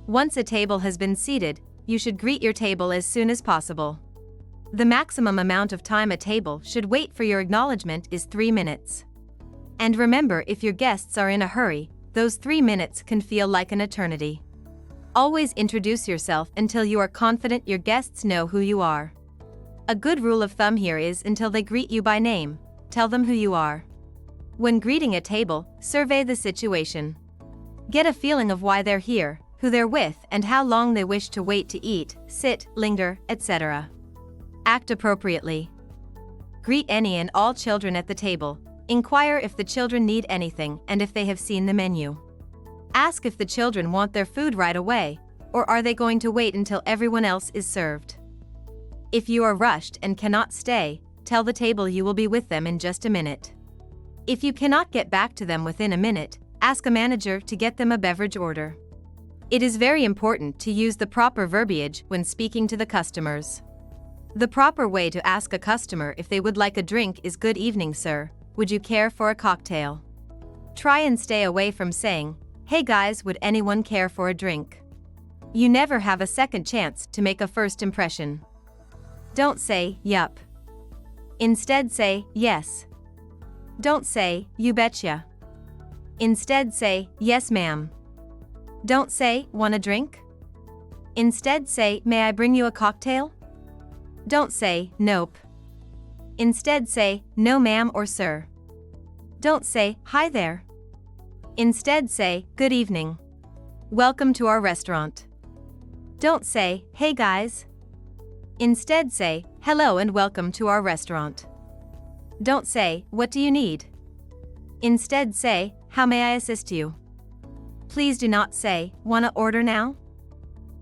Once a table has been seated, you should greet your table as soon as possible. The maximum amount of time a table should wait for your acknowledgement is 3 minutes. And remember, if your guests are in a hurry, those 3 minutes can feel like an eternity. Always introduce yourself until you are confident your guests know who you are. A good rule of thumb here is until they greet you by name, tell them who you are. When greeting a table, survey the situation. Get a feeling of why they're here, who they're with, and how long they wish to wait to eat, sit, linger, etc. Act appropriately. Greet any and all children at the table. Inquire if the children need anything and if they have seen the menu. Ask if the children want their food right away, or are they going to wait until everyone else is served. If you are rushed and cannot stay, tell the table you will be with them in just a minute. If you cannot get back to them within a minute, ask a manager to get them a beverage order. It is very important to use the proper verbiage when speaking to the customers. The proper way to ask a customer if they would like a drink is "Good evening, sir. Would you care for a cocktail?" Try and stay away from saying, "Hey guys, would anyone care for a drink?" You never have a second chance to make a first impression. Don't say, "Yup." Instead say, "Yes." Don't say, "You betcha." Instead say, "Yes ma'am." Don't say, "Want a drink?" Instead say, "May I bring you a cocktail?" Don't say, "Nope." Instead say, "No ma'am or sir." Don't say, "Hi there." Instead say, "Good evening. Welcome to our restaurant." Don't say, "Hey guys." Instead say, "Hello and welcome to our restaurant." Don't say, "What do you need?" Instead say, "How may I assist you?" Please do not say, "Wanna order now?"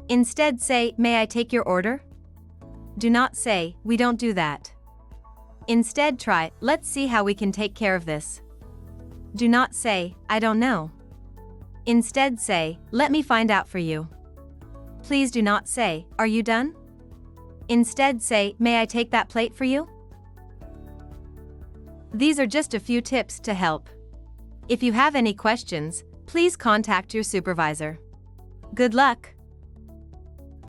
Instead say, "May I take your order?" Do not say, "We don't do that." Instead try, "Let's see how we can take care of this." Do not say, "I don't know." Instead say, "Let me find out for you." Please do not say, "Are you done?" Instead say, "May I take that plate for you?" These are just a few tips to help. If you have any questions, please contact your supervisor. Good luck!